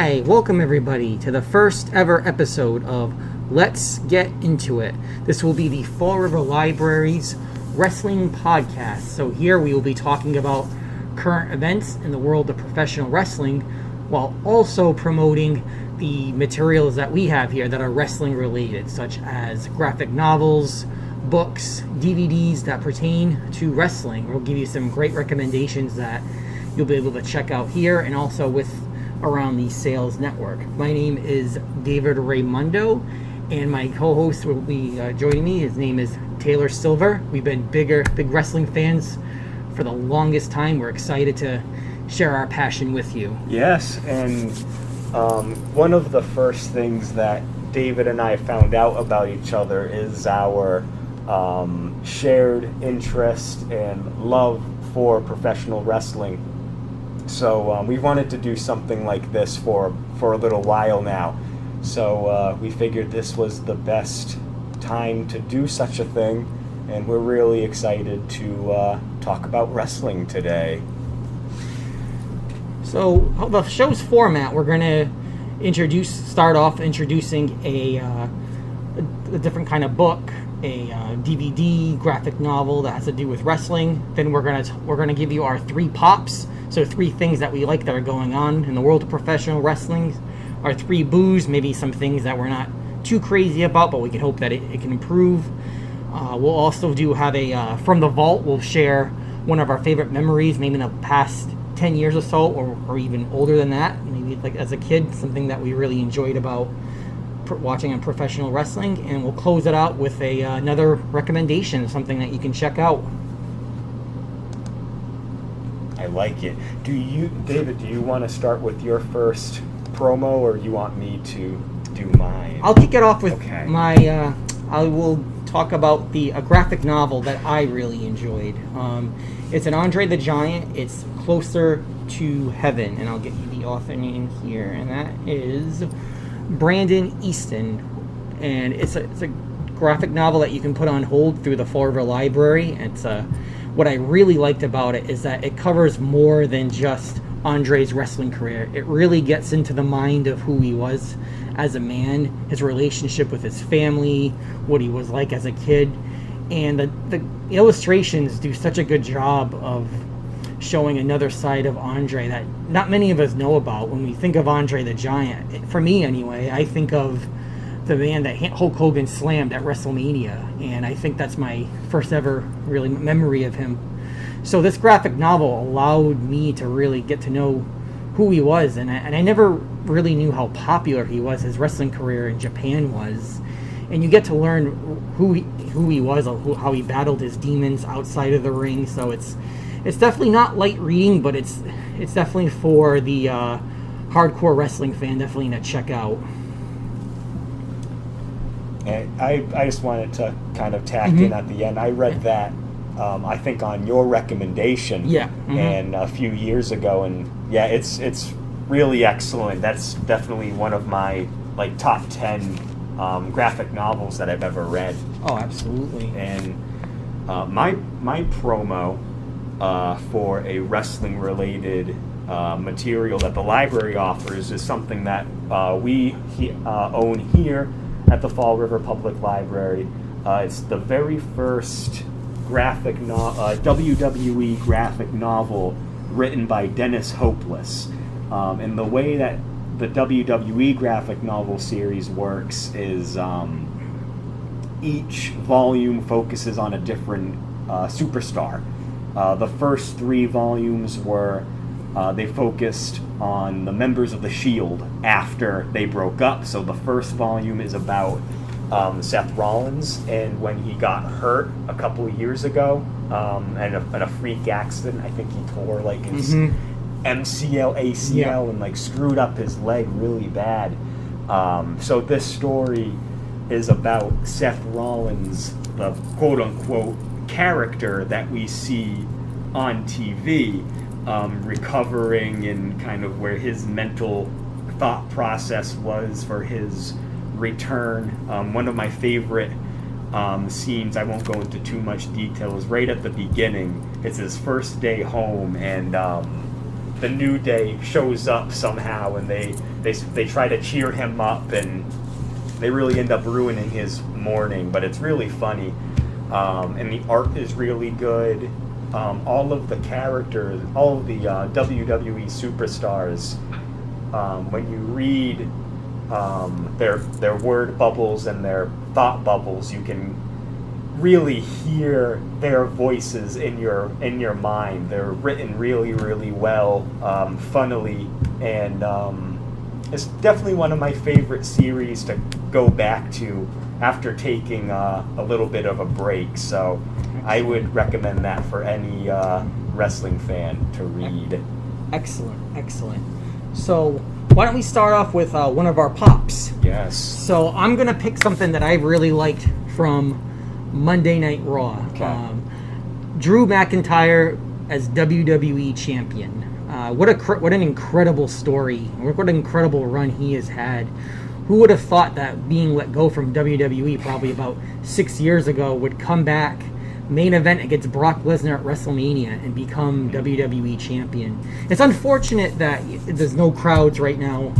Hi, welcome everybody to the first ever episode of Let's Get Into It. This will be the Fall River Library's wrestling podcast. So here we will be talking about current events in the world of professional wrestling while also promoting the materials that we have here that are wrestling related, such as graphic novels, books, DVDs that pertain to wrestling. We'll give you some great recommendations that you'll be able to check out here and also with around the sales network. My name is David Raymondo, and my co-host will be joining me. His name is Taylor Silva. We've been big wrestling fans for the longest time. We're excited to share our passion with you. Yes, and one of the first things that David and I found out about each other is our shared interest and love for professional wrestling. So we wanted to do something like this for a little while now. So we figured this was the best time to do such a thing, and we're really excited to talk about wrestling today. So the show's format, we're going to start off introducing a different kind of book, a DVD, graphic novel that has to do with wrestling. Then we're gonna give you our three pops. So three things that we like that are going on in the world of professional wrestling. Our three boos, maybe some things that we're not too crazy about, but we can hope that it can improve. We'll also have a from the vault. We'll share one of our favorite memories, maybe in the past 10 years or so, or even older than that. Maybe like as a kid, something that we really enjoyed about watching on professional wrestling. And we'll close it out with another recommendation, something that you can check out. I like it. David, do you want to start with your first promo, or you want me to do mine? I'll kick it off with my, I will talk about a graphic novel that I really enjoyed. It's an Andre the Giant. It's Closer to Heaven, and I'll get you the author name here, and that is Brandon Easton. And it's a graphic novel that you can put on hold through the Fall River Library. It's what I really liked about it is that it covers more than just Andre's wrestling career. It really gets into the mind of who he was as a man, his relationship with his family, what he was like as a kid. And the illustrations do such a good job of showing another side of Andre that not many of us know about. When we think of Andre the Giant, for me anyway, I think of the man that Hulk Hogan slammed at WrestleMania, and I think that's my first ever really memory of him. So this graphic novel allowed me to really get to know who he was, and I never really knew how popular he was. His wrestling career in Japan was, and you get to learn who he was, how he battled his demons outside of the ring. So it's definitely not light reading, but it's definitely for the hardcore wrestling fan, definitely to check out. And I just wanted to kind of tack in at the end. I read that, I think, on your recommendation, and a few years ago, and yeah, it's really excellent. That's definitely one of my top 10 graphic novels that I've ever read. Oh, absolutely. And my promo for a wrestling related material that the library offers is something that we own here at the Fall River Public Library. It's the very first WWE graphic novel written by Dennis Hopeless. And the way that the WWE graphic novel series works is each volume focuses on a different superstar. The first 3 volumes were they focused on the members of the Shield after they broke up. So the first volume is about Seth Rollins and when he got hurt a couple of years ago in a freak accident. I think he tore his MCL, ACL, and screwed up his leg really bad. So this story is about Seth Rollins, the quote-unquote character that we see on TV, recovering and kind of where his mental thought process was for his return. One of my favorite scenes, I won't go into too much detail, is right at the beginning. It's his first day home, and the New Day shows up somehow, and they try to cheer him up, and they really end up ruining his morning. But it's really funny, and the art is really good. All of the characters, all of the WWE superstars, when you read their word bubbles and their thought bubbles, you can really hear their voices in your mind. They're written really, really well, funnily, and it's definitely one of my favorite series to go back to after taking a little bit of a break. So I would recommend that for any wrestling fan to read. Excellent. So why don't we start off with one of our pops? Yes. So I'm going to pick something that I really liked from Monday Night Raw. Okay. Drew McIntyre as WWE champion. What an incredible story. What an incredible run he has had. Who would have thought that being let go from WWE probably about 6 years ago would come back, main event against Brock Lesnar at WrestleMania, and become WWE champion? It's unfortunate that there's no crowds right now.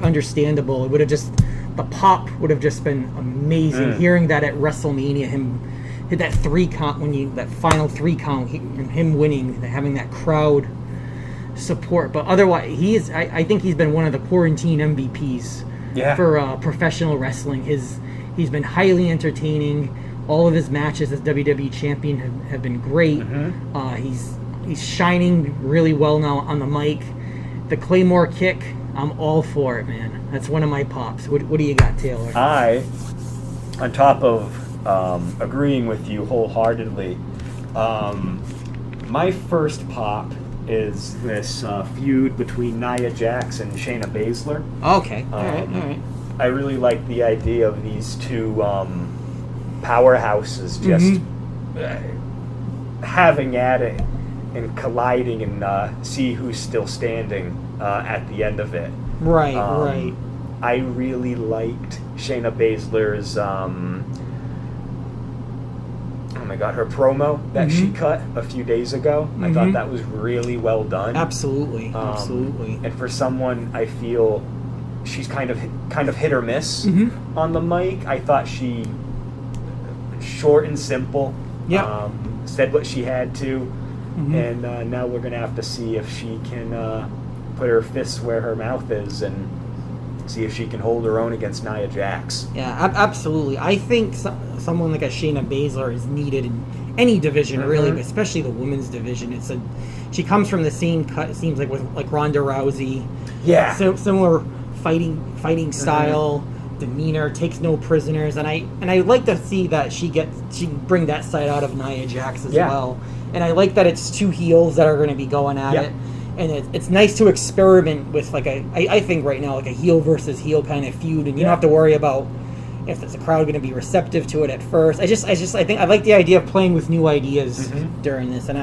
Understandable. It would have just, the pop would have just been amazing. Hearing that at WrestleMania, him hit that 3 count that final 3 count, him winning, having that crowd support. But otherwise, I think he's been one of the quarantine MVPs for professional wrestling. He's been highly entertaining. All of his matches as WWE champion have been great. He's shining really well now on the mic. The Claymore kick, I'm all for it, man. That's one of my pops. What do you got, Taylor? I, on top of agreeing with you wholeheartedly, my first pop is this feud between Nia Jax and Shayna Baszler. Okay, all right. I really like the idea of these two powerhouses just having at it and colliding and see who's still standing at the end of it. Right. I really liked Shayna Baszler's her promo that she cut a few days ago. I thought that was really well done. Absolutely. And for someone, I feel she's kind of hit or miss on the mic. I thought she short and simple. Said what she had to, and now we're gonna have to see if she can put her fists where her mouth is and see if she can hold her own against Nia Jax. Yeah, absolutely. I think someone like a Shayna Baszler is needed in any division, really, but especially the women's division. She comes from the same cut. It seems like Ronda Rousey. Yeah, similar fighting style, demeanor, takes no prisoners, and I like to see that she can bring that side out of Nia Jax as well. And I like that it's two heels that are going to be going at it. And it's nice to experiment with I think right now like a heel versus heel kind of feud, and you don't have to worry about if there's a crowd going to be receptive to it at first. I think I like the idea of playing with new ideas during this, and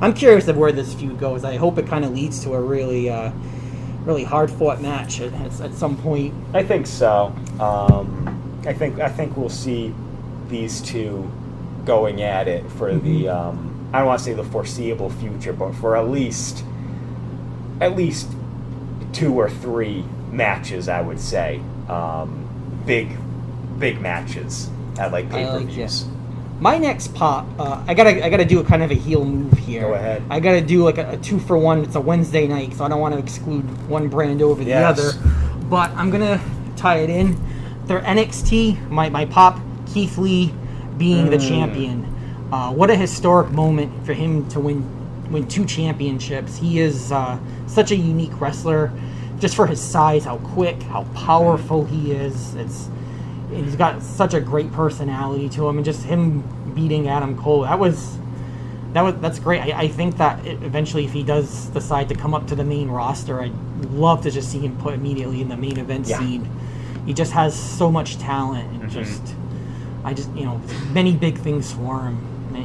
I'm curious of where this feud goes. I hope it kind of leads to a really hard fought match at some point. I think so. I think we'll see these two going at it for the I don't want to say the foreseeable future, but for at least 2 or 3 matches, I would say. Big matches at pay-per-views. My next pop, I gotta do a kind of a heel move here. Go ahead. I gotta do like a 2-for-1. It's a Wednesday night, so I don't want to exclude one brand over the other. But I'm gonna tie it in. Their NXT, my pop, Keith Lee being the champion. What a historic moment for him to win 2 championships. He is such a unique wrestler, just for his size, how quick, how powerful he is. He's got such a great personality to him, and just him beating Adam Cole, that's great. I think that eventually, if he does decide to come up to the main roster, I'd love to just see him put immediately in the main event scene. He just has so much talent, and many big things for him.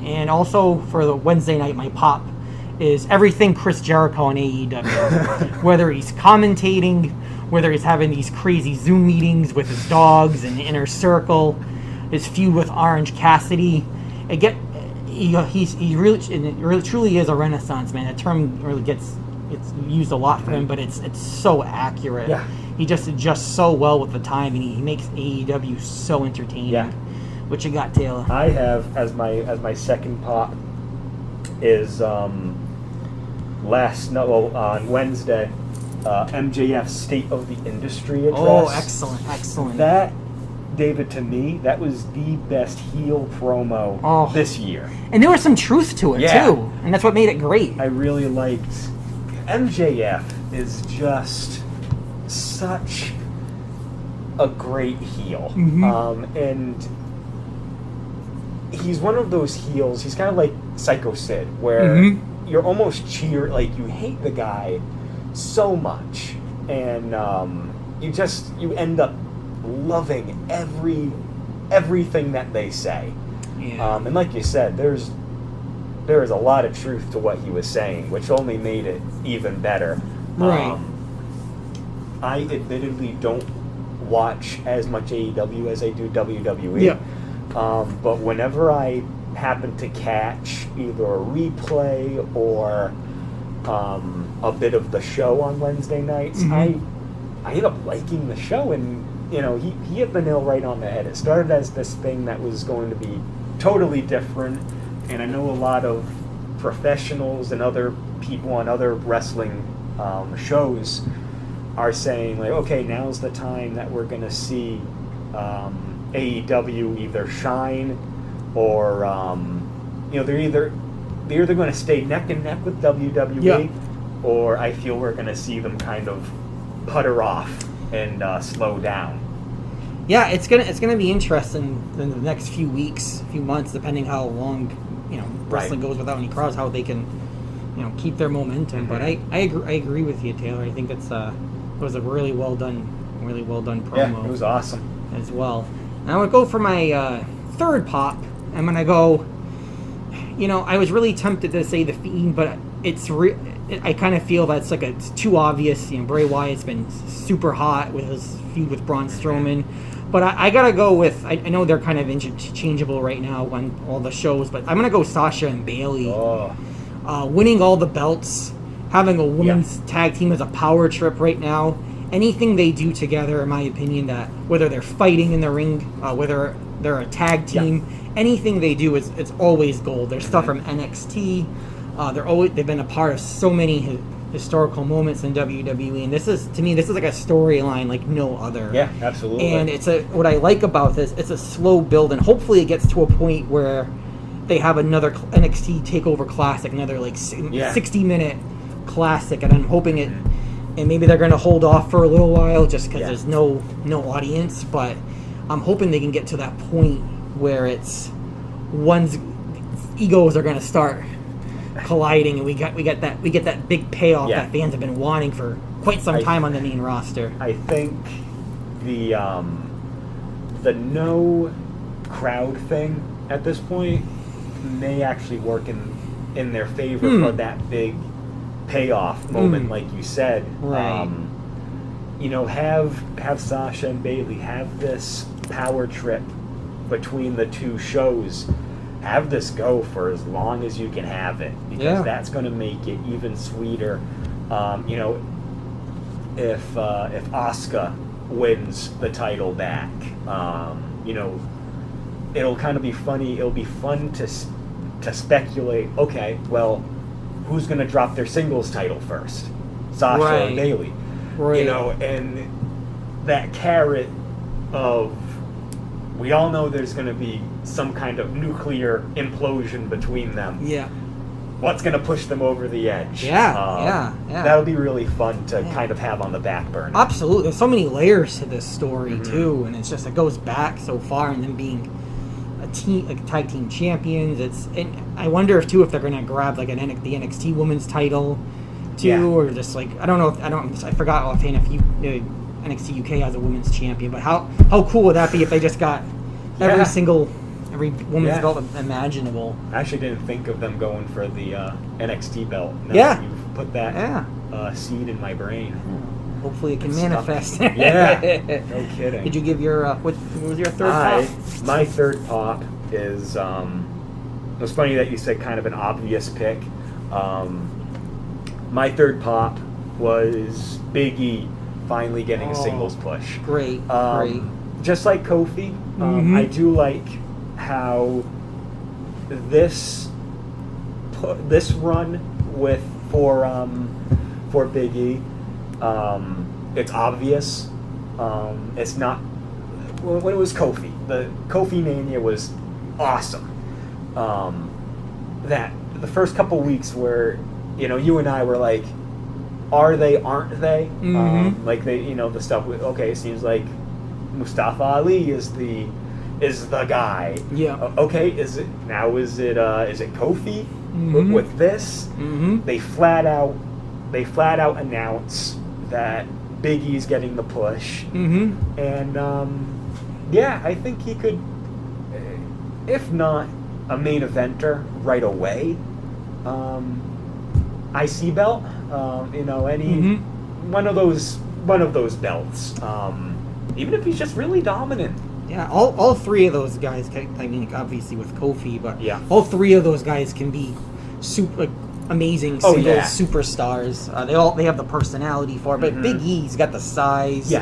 And also for the Wednesday night, my pop is everything Chris Jericho on AEW. Whether he's commentating, whether he's having these crazy Zoom meetings with his dogs and Inner Circle, his feud with Orange Cassidy. He really truly is a renaissance man. That term really gets it's used a lot for him, but it's so accurate. Yeah. He just adjusts so well with the time, and he makes AEW so entertaining. Yeah. What you got, Taylor? I have as my second pop is on Wednesday, MJF's State of the Industry address. Oh, excellent. That, David, to me, that was the best heel promo this year. And there was some truth to it, too. And that's what made it great. I really liked... MJF is just such a great heel. And he's one of those heels, he's kind of like Psycho Sid, where you're almost like you hate the guy so much, and you end up loving everything that they say. And like you said, there is a lot of truth to what he was saying, which only made it even better. Right. I admittedly don't watch as much AEW as I do WWE. Yeah. But whenever I happen to catch either a replay or a bit of the show on Wednesday nights, I end up liking the show. And he hit the nail right on the head. It started as this thing that was going to be totally different, and I know a lot of professionals and other people on other wrestling shows are saying, like, okay, now's the time that we're going to see AEW either shine or they're either going to stay neck and neck with WWE, or I feel we're going to see them kind of putter off and slow down. Yeah, it's gonna be interesting in the next few weeks, few months, depending how long wrestling goes without any crowds, how they can keep their momentum. But I agree with you, Taylor. I think it was a really well done promo. Yeah, it was awesome as well. And I would go for my third pop. I'm gonna go. I was really tempted to say the Fiend, but I kind of feel that's it's too obvious. Bray Wyatt's been super hot with his feud with Braun Strowman. But I gotta go with, I know they're kind of interchangeable right now on all the shows, but I'm gonna go Sasha and Bayley. Winning all the belts, having a women's tag team is a power trip right now. Anything they do together, in my opinion, that whether they're fighting in the ring, whether they're a tag team, anything they do it's always gold. There's stuff from NXT. They've been a part of so many historical moments in WWE, and this is like a storyline like no other. Yeah, absolutely. And what I like about this, it's a slow build, and hopefully it gets to a point where they have another NXT Takeover Classic, another 60-minute classic, and I'm hoping it. And maybe they're going to hold off for a little while just because there's no audience, but I'm hoping they can get to that point where one's egos are going to start colliding, and we get that big payoff that fans have been wanting for quite some time on the main roster. I think the no crowd thing at this point may actually work in their favor for that big payoff moment, like you said. Right. Have Sasha and Bayley have this power trip between the two shows. Have this go for as long as you can have it, because that's going to make it even sweeter. If Asuka wins the title back, it'll kind of be funny. It'll be fun to speculate. Okay, well, who's going to drop their singles title first, Sasha or Bayley? Right. And that carrot of, we all know there's going to be some kind of nuclear implosion between them. Yeah. What's going to push them over the edge? Yeah. That'll be really fun to kind of have on the back burner. Absolutely. There's so many layers to this story, too, and it goes back so far, and then being a tag team champions. And I wonder if they're going to grab the NXT Women's title, too, or just I forgot offhand if NXT UK has a women's champion, but how cool would that be if they just got every women's belt imaginable? I actually didn't think of them going for the NXT belt. Now that you've put that seed in my brain. Hopefully it can manifest. No kidding. Did you give your what was your third pop? My third pop is it was funny that you said kind of an obvious pick. My third pop was Big E finally getting a singles push. Great. Just like Kofi, I do like how this run for Big E, it's obvious. It's not when it was Kofi. The Kofi Mania was awesome. That the first couple weeks where you and I were like, are they? Aren't they? Like they, the stuff with it seems like Mustafa Ali is the guy. Yeah. Okay. Is it Kofi with this? They flat out announce that Big E's getting the push, and I think he could, if not a main eventer right away, IC belt, any one of those belts, even if he's just really dominant. Yeah, all three of those guys. I mean, obviously with Kofi, but yeah, all three of those guys can be amazing singles superstars. They have the personality for it, but Big E's got the size,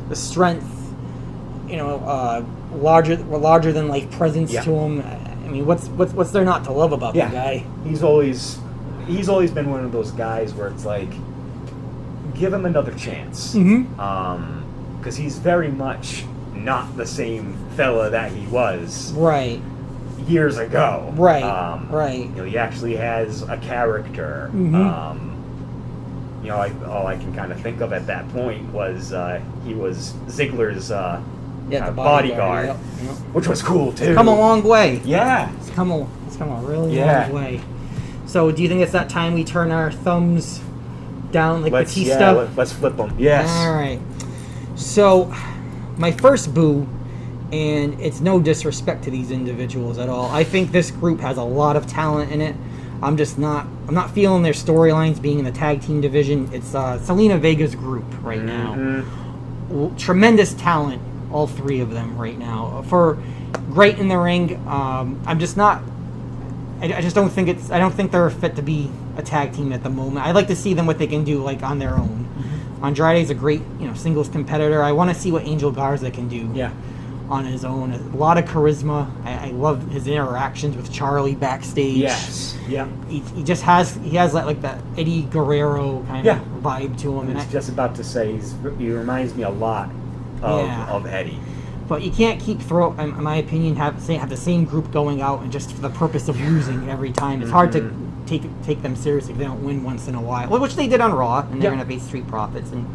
the strength, larger than life presence to him. I mean, what's there not to love about the guy? He's always been one of those guys where it's like, give him another chance, because he's very much not the same fella that he was years ago. Right. He actually has a character. All I can kind of think of at that point was he was Ziggler's the bodyguard, which was cool too. It's come a long way. Yeah, it's come a really long way. So, do you think it's that time we turn our thumbs down like Batista? Yeah, let's flip them. Yes. All right. So, my first boo, and it's no disrespect to these individuals at all. I think this group has a lot of talent in it. I'm not feeling their storylines being in the tag team division. It's Selena Vega's group right now. Tremendous talent, all three of them right now. For great in the ring. I just don't think they're fit to be a tag team at the moment. I'd like to see them what they can do like on their own. Andrade's a great, singles competitor. I want to see what Angel Garza can do on his own. A lot of charisma. I love his interactions with Charlie backstage. Yes. Yeah. He has like that Eddie Guerrero kind of vibe to him. I was just about to say he reminds me a lot of Eddie. But you can't keep in my opinion, have the same group going out and just for the purpose of losing every time. It's hard to take them seriously if they don't win once in a while, which they did on Raw, and they're going to face Street Profits in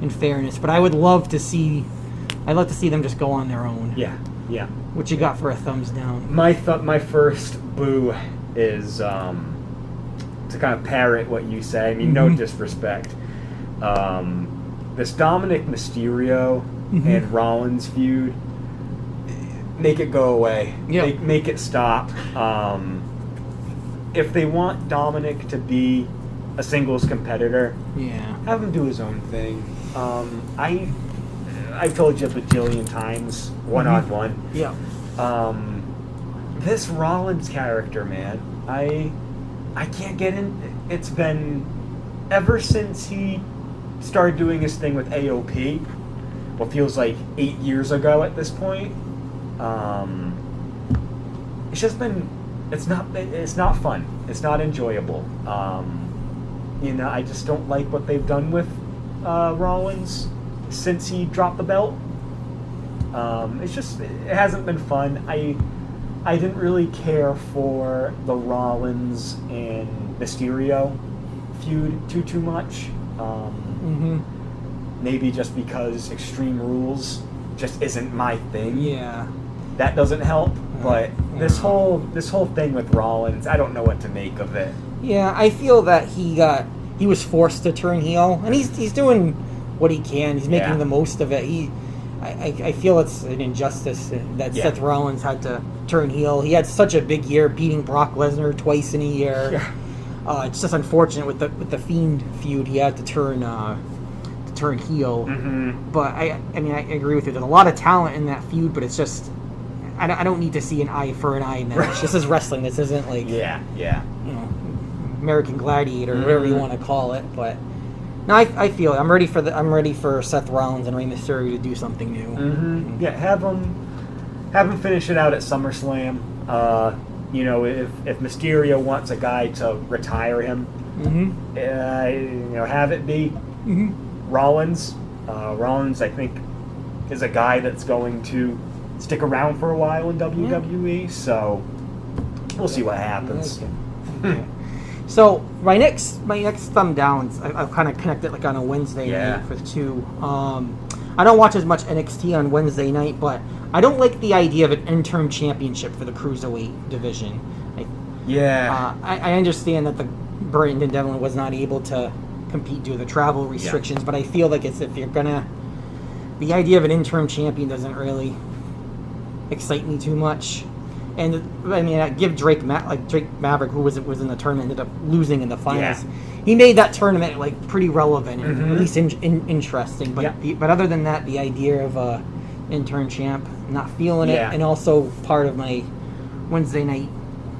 fairness. But I'd love to see them just go on their own. Yeah. What you got for a thumbs down? My first boo is to kind of parrot what you say. I mean, no disrespect. This Dominic Mysterio and Rollins feud, make it go away. Make it stop. If they want Dominic to be a singles competitor, have him do his own thing. I've told you a bajillion times, one-on-one. This Rollins character, man, I can't get in. It's been ever since he started doing his thing with AOP, what feels like 8 years ago at this point. It's just been, it's not fun. It's not enjoyable. I just don't like what they've done with Rollins since he dropped the belt. It hasn't been fun. I didn't really care for the Rollins and Mysterio feud too much. Maybe just because Extreme Rules just isn't my thing. That doesn't help. But this whole thing with Rollins, I don't know what to make of it. I feel that he was forced to turn heel, and he's doing what he can. He's making the most of it. I feel it's an injustice that Seth Rollins had to turn heel. He had such a big year, beating Brock Lesnar twice in a year. It's just unfortunate with the Fiend feud. He had to turn heel. But I agree with you. There's a lot of talent in that feud, but it's just I don't need to see an eye for an eye match. This is wrestling. This isn't like American Gladiator, whatever you want to call it. But no, I feel it. I'm ready for Seth Rollins and Rey Mysterio to do something new. Yeah, have them finish it out at SummerSlam. You know, if Mysterio wants a guy to retire him, you know, have it be Rollins. Rollins, I think, is a guy that's going to stick around for a while in WWE. So we'll see what happens. So my next thumb downs, I've kind of connected like on a Wednesday night with two. I don't watch as much NXT on Wednesday night, but I don't like the idea of an interim championship for the Cruiserweight division. I understand that the Brandon Devlin was not able to compete due to the travel restrictions, but I feel like if you're gonna, the idea of an interim champion doesn't really excite me too much. And I mean, I give Drake Maverick, who was in the tournament, ended up losing in the finals. Yeah. He made that tournament like pretty relevant, and at least interesting. But other than that, the idea of a intern champ, not feeling it, and also part of my Wednesday night,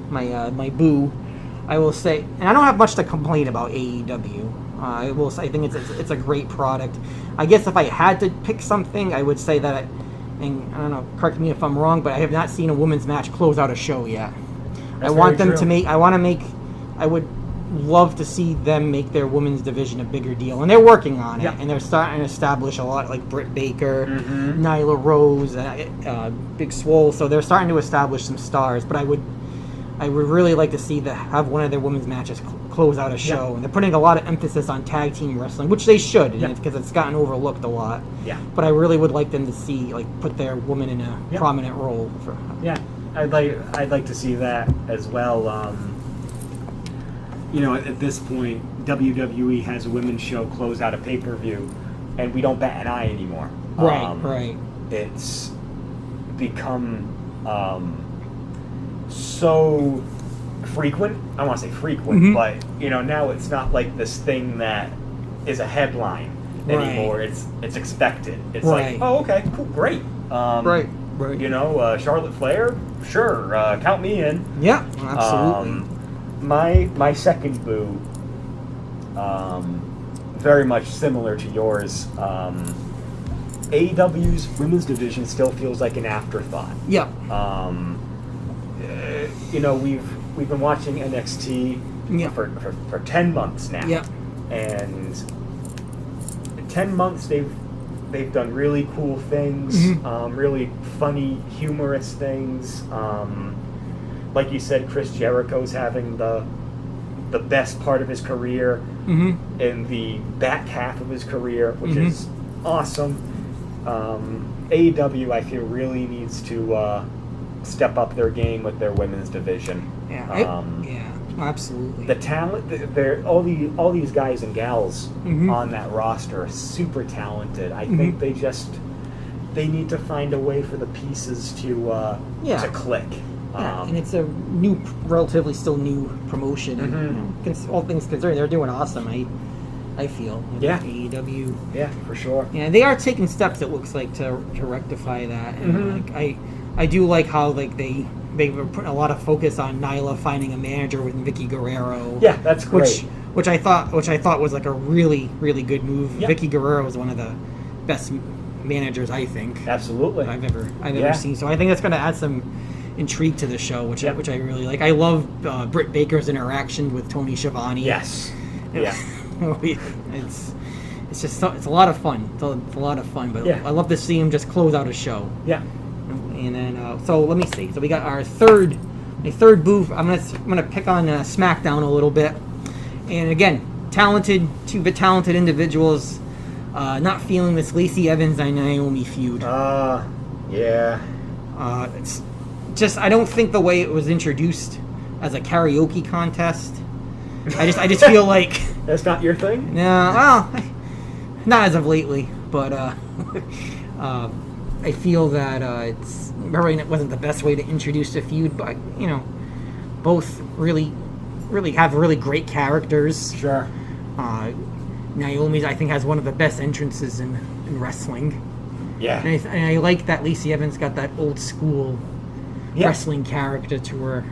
my boo. I will say, and I don't have much to complain about AEW. I will say, I think it's a great product. I guess if I had to pick something, I would say that. And I don't know, correct me if I'm wrong, but I have not seen a women's match close out a show yet. I want them to make. I would love to see them make their women's division a bigger deal, and they're working on it. And they're starting to establish a lot, like Britt Baker, Nyla Rose, Big Swole. So they're starting to establish some stars. But I would really like to see have one of their women's matches close out a show. And they're putting a lot of emphasis on tag team wrestling, which they should, because it's gotten overlooked a lot. But I really would like them to see, put their woman in a prominent role. I'd like to see that as well. You know, at this point, WWE has a women's show close out a pay-per-view, and we don't bat an eye anymore. Right. It's become so frequent. I don't want to say frequent, but you know, now it's not like this thing that is a headline anymore. It's expected. It's like, oh, okay, cool, great. Right. You know, Charlotte Flair, sure, count me in. Yeah, absolutely. My second boo, very much similar to yours. AEW's women's division still feels like an afterthought. Yeah. You know, we've been watching NXT for 10 months now. Yeah. And in 10 months they've done really cool things, really funny, humorous things. Like you said, Chris Jericho's having the best part of his career in the back half of his career, which is awesome. AEW, I feel, really needs to step up their game with their women's division. Absolutely. The talent, all these guys and gals on that roster are super talented. I think they need to find a way for the pieces to click. And it's a relatively still new promotion. And, all things considered, they're doing awesome. I feel. AEW. Yeah, for sure. Yeah, they are taking steps. It looks like to rectify that. And I do like how they were putting a lot of focus on Nyla finding a manager with Vicky Guerrero. Yeah, that's great. Which I thought was like a really, really good move. Vicky Guerrero is one of the best managers, I think. Absolutely. I've ever seen. So I think that's going to add some intrigue to the show, which I really like. I love Britt Baker's interaction with Tony Schiavone. Yes. It's just it's a lot of fun. It's a lot of fun, but I love to see him just close out a show. Yeah. And then so let me see. So we got our third booth. I'm gonna pick on SmackDown a little bit, and again, two talented individuals. Not feeling this Lacey Evans and Naomi feud. It's just, I don't think the way it was introduced as a karaoke contest. I just feel like that's not your thing. No, well, not as of lately, but I feel that it's probably wasn't the best way to introduce a feud. But you know, both really have really great characters. Sure. Naomi, I think, has one of the best entrances in wrestling. Yeah. And I like that Lacey Evans got that old school wrestling character to her.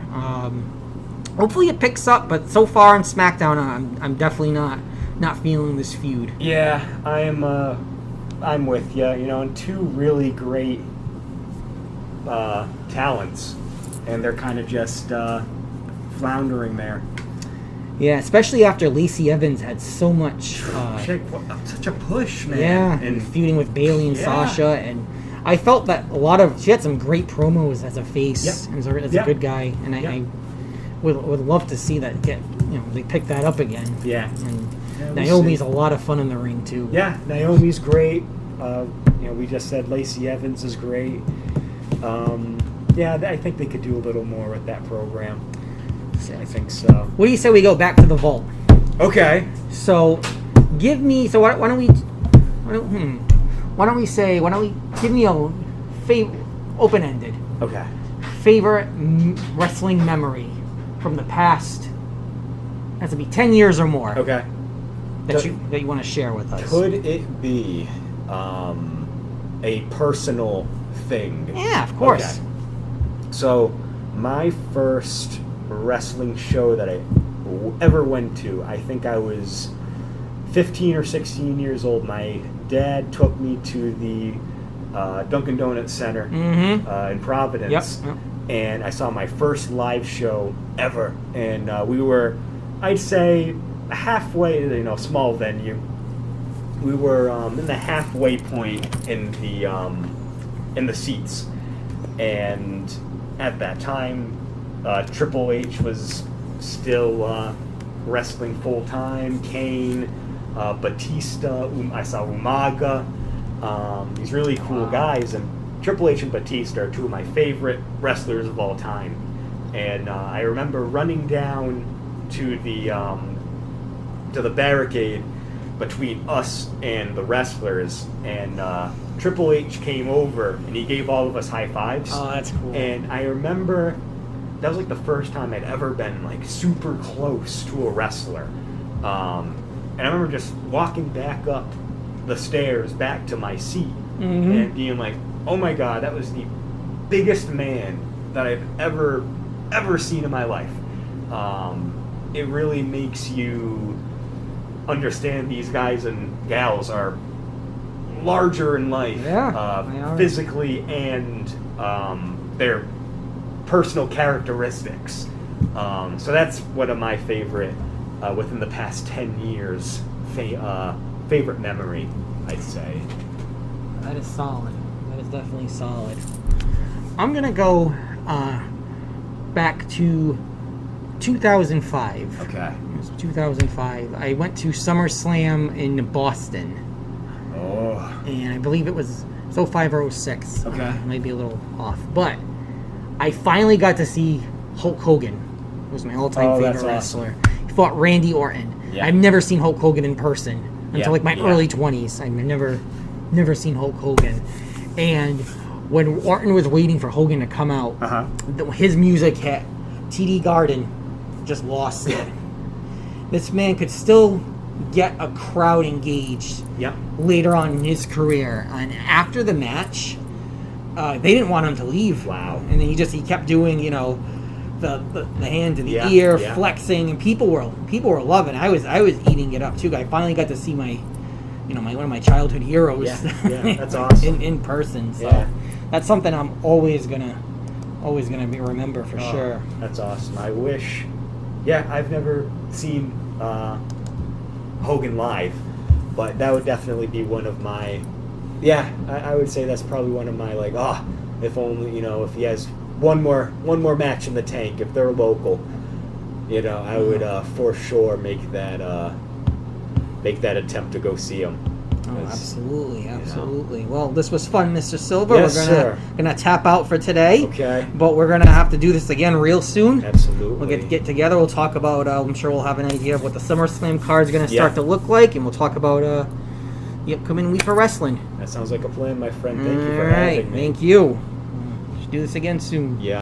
Hopefully it picks up, but so far on SmackDown, I'm definitely not feeling this feud. Yeah, I'm with you. You know, and two really great talents, and they're kind of just floundering there. Yeah, especially after Lacey Evans had so much. Such a push, man. Yeah, and feuding with Bayley and Sasha, and I felt that she had some great promos as a face, as a good guy, and I would love to see that they pick that up again. Yeah. And Naomi's a lot of fun in the ring too. Yeah, Naomi's great. We just said Lacey Evans is great. I think they could do a little more with that program. I think so. What do you say we go back to the vault? Okay. So, give me. So why don't we give me a open-ended. Okay. Favorite wrestling memory from the past. Has to be 10 years or more. Okay. That you want to share with us. Could it be a personal thing? Yeah, of course. Okay. So, my first wrestling show that I ever went to, I think I was 15 or 16 years old. My dad took me to the Dunkin' Donuts Center in Providence, and I saw my first live show ever. And we were, I'd say, halfway, small venue. We were in the halfway point in the seats, and at that time, Triple H was still wrestling full time. Kane, Batista, I saw Umaga. These really cool guys, and Triple H and Batista are two of my favorite wrestlers of all time. And I remember running down to the barricade between us and the wrestlers, and Triple H came over and he gave all of us high fives. Oh, that's cool. And I remember that was like the first time I'd ever been like super close to a wrestler. And I remember just walking back up the stairs back to my seat and being like, oh my God, that was the biggest man that I've ever seen in my life. It really makes you understand these guys and gals are larger in life, physically and their personal characteristics. So that's one of my favorite, within the past 10 years, favorite memory, I'd say. That is solid. That is definitely solid. I'm going to go back to 2005. Okay. It was 2005. I went to SummerSlam in Boston. Oh. And I believe it was 05 or 06. Okay. I might be a little off. But I finally got to see Hulk Hogan. He was my all-time favorite wrestler. He fought Randy Orton. Yeah. I've never seen Hulk Hogan in person until like my early 20s. I've never seen Hulk Hogan. And when Orton was waiting for Hogan to come out, his music hit. TD Garden just lost it. This man could still get a crowd engaged later on in his career. And after the match, they didn't want him to leave. Wow. And then he kept doing, the hand in the ear, flexing, and people were loving it. I was eating it up too. I finally got to see my one of my childhood heroes that's awesome. in person. So that's something I'm always gonna remember for sure. That's awesome. I wish. Yeah, I've never seen Hogan live, but that would definitely be one of my. Yeah, I would say that's probably one of my if only if he has one more match in the tank, if they're local, I would for sure make that attempt to go see him. Oh, absolutely. Well, this was fun, Mr. Silva. Yes, we're gonna tap out for today. Okay. But we're gonna have to do this again real soon. Absolutely. We'll get together. We'll talk about. I'm sure we'll have an idea of what the SummerSlam card is gonna start to look like, and we'll talk about the upcoming week for wrestling. That sounds like a plan, my friend. Thank you for having me. Thank you. Should do this again soon. Yeah.